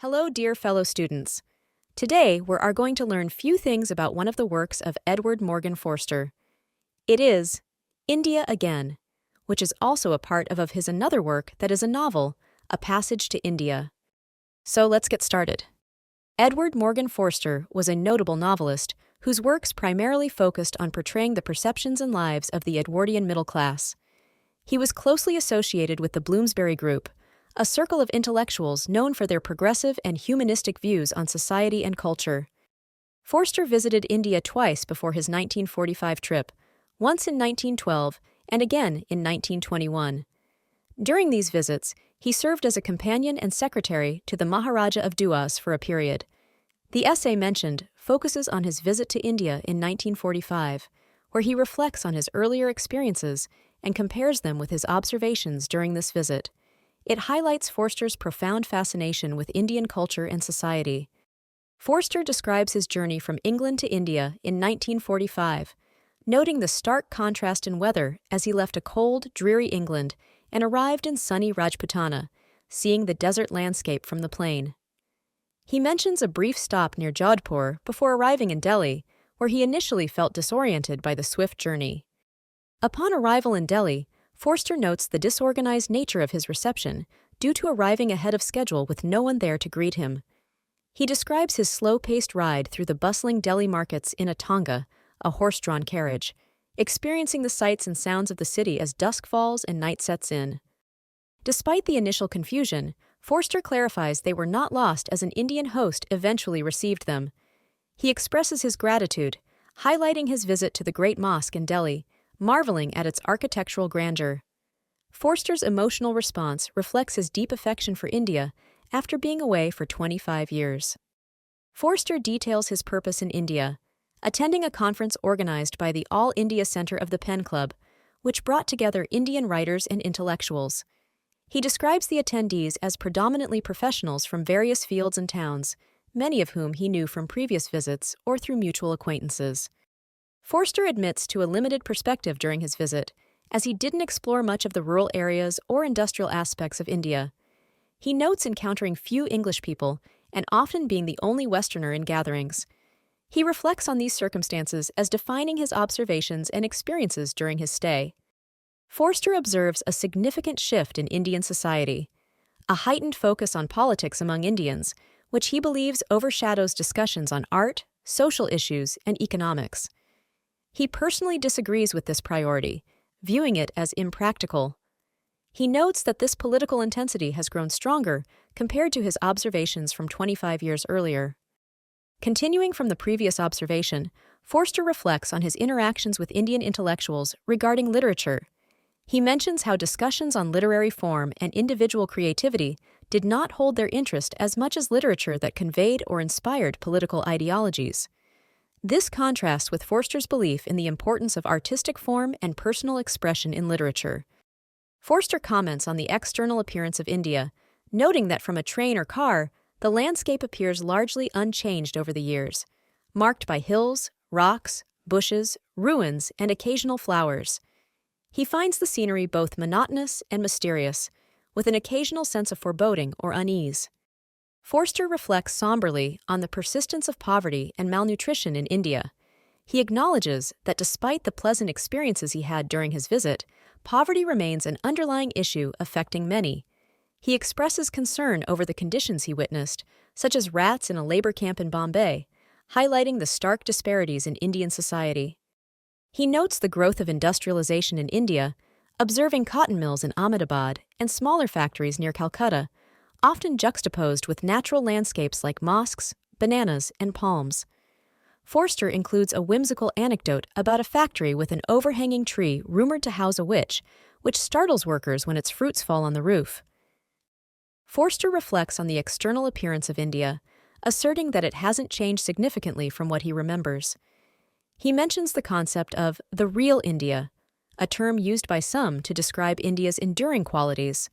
Hello, dear fellow students. Today, we are going to learn few things about one of the works of Edward Morgan Forster. It is India Again, which is also a part of his another work that is a novel, A Passage to India. So let's get started. Edward Morgan Forster was a notable novelist whose works primarily focused on portraying the perceptions and lives of the Edwardian middle class. He was closely associated with the Bloomsbury Group, a circle of intellectuals known for their progressive and humanistic views on society and culture. Forster visited India twice before his 1945 trip, once in 1912 and again in 1921. During these visits, he served as a companion and secretary to the Maharaja of Duas for a period. The essay mentioned focuses on his visit to India in 1945, where he reflects on his earlier experiences and compares them with his observations during this visit. It highlights Forster's profound fascination with Indian culture and society. Forster describes his journey from England to India in 1945, noting the stark contrast in weather as he left a cold, dreary England and arrived in sunny Rajputana, seeing the desert landscape from the plain. He mentions a brief stop near Jodhpur before arriving in Delhi, where he initially felt disoriented by the swift journey. Upon arrival in Delhi, Forster notes the disorganized nature of his reception due to arriving ahead of schedule with no one there to greet him. He describes his slow-paced ride through the bustling Delhi markets in a tonga, a horse-drawn carriage, experiencing the sights and sounds of the city as dusk falls and night sets in. Despite the initial confusion, Forster clarifies they were not lost as an Indian host eventually received them. He expresses his gratitude, highlighting his visit to the Great Mosque in Delhi, marveling at its architectural grandeur. Forster's emotional response reflects his deep affection for India after being away for 25 years. Forster details his purpose in India, attending a conference organized by the All India Center of the Pen Club, which brought together Indian writers and intellectuals. He describes the attendees as predominantly professionals from various fields and towns, many of whom he knew from previous visits or through mutual acquaintances. Forster admits to a limited perspective during his visit, as he didn't explore much of the rural areas or industrial aspects of India. He notes encountering few English people and often being the only Westerner in gatherings. He reflects on these circumstances as defining his observations and experiences during his stay. Forster observes a significant shift in Indian society, a heightened focus on politics among Indians, which he believes overshadows discussions on art, social issues, and economics. He personally disagrees with this priority, viewing it as impractical. He notes that this political intensity has grown stronger compared to his observations from 25 years earlier. Continuing from the previous observation, Forster reflects on his interactions with Indian intellectuals regarding literature. He mentions how discussions on literary form and individual creativity did not hold their interest as much as literature that conveyed or inspired political ideologies. This contrasts with Forster's belief in the importance of artistic form and personal expression in literature. Forster comments on the external appearance of India, noting that from a train or car, the landscape appears largely unchanged over the years, marked by hills, rocks, bushes, ruins, and occasional flowers. He finds the scenery both monotonous and mysterious, with an occasional sense of foreboding or unease. Forster reflects somberly on the persistence of poverty and malnutrition in India. He acknowledges that despite the pleasant experiences he had during his visit, poverty remains an underlying issue affecting many. He expresses concern over the conditions he witnessed, such as rats in a labor camp in Bombay, highlighting the stark disparities in Indian society. He notes the growth of industrialization in India, observing cotton mills in Ahmedabad and smaller factories near Calcutta, often juxtaposed with natural landscapes like mosques, bananas, and palms. Forster includes a whimsical anecdote about a factory with an overhanging tree rumored to house a witch, which startles workers when its fruits fall on the roof. Forster reflects on the external appearance of India, asserting that it hasn't changed significantly from what he remembers. He mentions the concept of the real India, a term used by some to describe India's enduring qualities.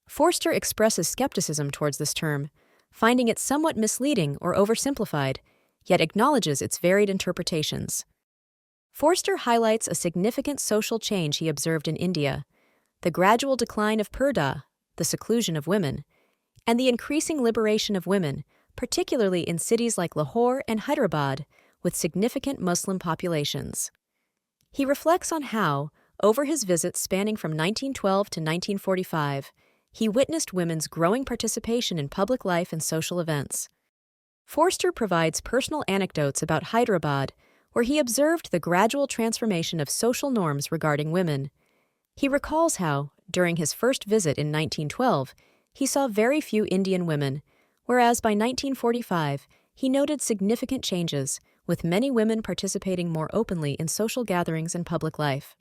Forster expresses skepticism towards this term, finding it somewhat misleading or oversimplified, yet acknowledges its varied interpretations. Forster highlights a significant social change he observed in India, the gradual decline of purdah, the seclusion of women, and the increasing liberation of women, particularly in cities like Lahore and Hyderabad, with significant Muslim populations. He reflects on how, over his visits spanning from 1912 to 1945, he witnessed women's growing participation in public life and social events. Forster provides personal anecdotes about Hyderabad, where he observed the gradual transformation of social norms regarding women. He recalls how, during his first visit in 1912, he saw very few Indian women, whereas by 1945 he noted significant changes, with many women participating more openly in social gatherings and public life.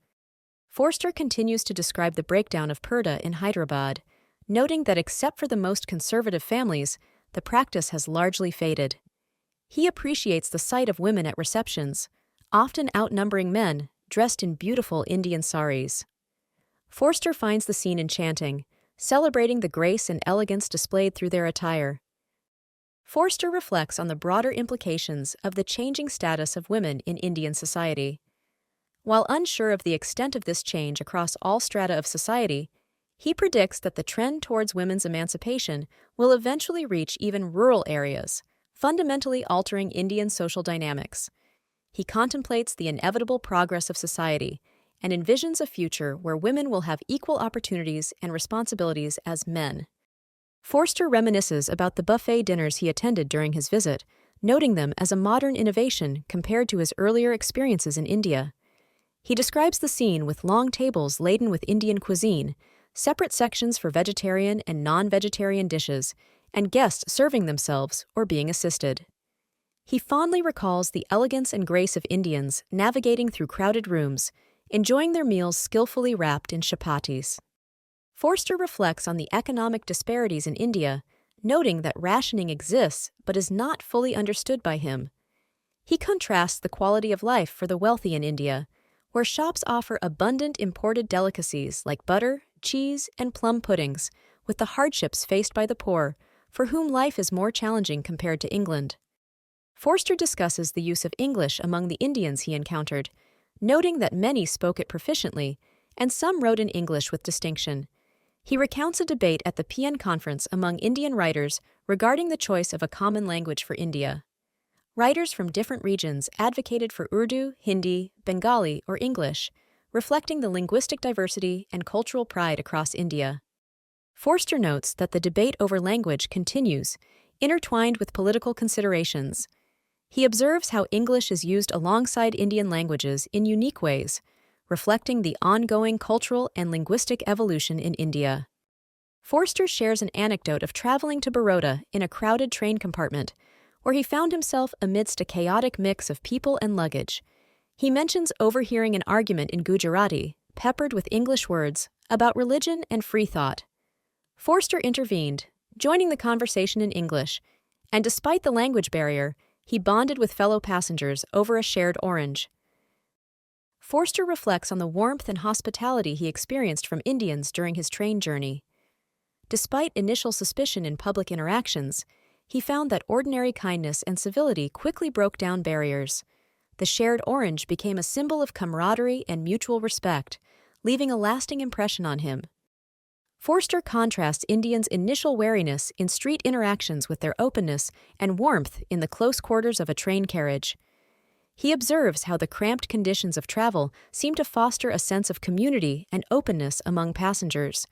Forster continues to describe the breakdown of purdah in Hyderabad, noting that except for the most conservative families, the practice has largely faded. He appreciates the sight of women at receptions, often outnumbering men, dressed in beautiful Indian saris. Forster finds the scene enchanting, celebrating the grace and elegance displayed through their attire. Forster reflects on the broader implications of the changing status of women in Indian society. While unsure of the extent of this change across all strata of society, he predicts that the trend towards women's emancipation will eventually reach even rural areas, fundamentally altering Indian social dynamics. He contemplates the inevitable progress of society and envisions a future where women will have equal opportunities and responsibilities as men. Forster reminisces about the buffet dinners he attended during his visit, noting them as a modern innovation compared to his earlier experiences in India. He describes the scene with long tables laden with Indian cuisine, separate sections for vegetarian and non-vegetarian dishes, and guests serving themselves or being assisted. He fondly recalls the elegance and grace of Indians navigating through crowded rooms, enjoying their meals skillfully wrapped in chapatis. Forster reflects on the economic disparities in India, noting that rationing exists but is not fully understood by him. He contrasts the quality of life for the wealthy in India, where shops offer abundant imported delicacies like butter, cheese, and plum puddings, with the hardships faced by the poor, for whom life is more challenging compared to England. Forster discusses the use of English among the Indians he encountered, noting that many spoke it proficiently, and some wrote in English with distinction. He recounts a debate at the PN conference among Indian writers regarding the choice of a common language for India. Writers from different regions advocated for Urdu, Hindi, Bengali, or English, reflecting the linguistic diversity and cultural pride across India. Forster notes that the debate over language continues, intertwined with political considerations. He observes how English is used alongside Indian languages in unique ways, reflecting the ongoing cultural and linguistic evolution in India. Forster shares an anecdote of traveling to Baroda in a crowded train compartment, where he found himself amidst a chaotic mix of people and luggage. He mentions overhearing an argument in Gujarati, peppered with English words, about religion and free thought. Forster intervened, joining the conversation in English, and despite the language barrier, he bonded with fellow passengers over a shared orange. Forster reflects on the warmth and hospitality he experienced from Indians during his train journey. Despite initial suspicion in public interactions, he found that ordinary kindness and civility quickly broke down barriers. The shared orange became a symbol of camaraderie and mutual respect, leaving a lasting impression on him. Forster contrasts Indians' initial wariness in street interactions with their openness and warmth in the close quarters of a train carriage. He observes how the cramped conditions of travel seem to foster a sense of community and openness among passengers.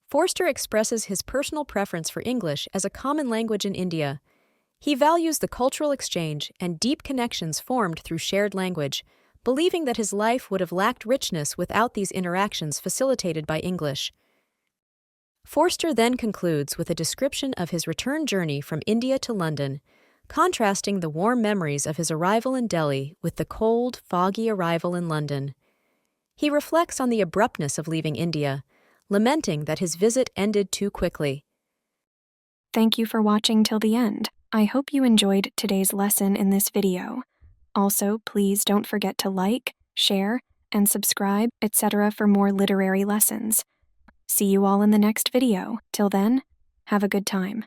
Forster expresses his personal preference for English as a common language in India. He values the cultural exchange and deep connections formed through shared language, believing that his life would have lacked richness without these interactions facilitated by English. Forster then concludes with a description of his return journey from India to London, contrasting the warm memories of his arrival in Delhi with the cold, foggy arrival in London. He reflects on the abruptness of leaving India, lamenting that his visit ended too quickly. Thank you for watching till the end. I hope you enjoyed today's lesson in this video. Also, please don't forget to like, share, and subscribe, etc. for more literary lessons. See you all in the next video. Till then, have a good time.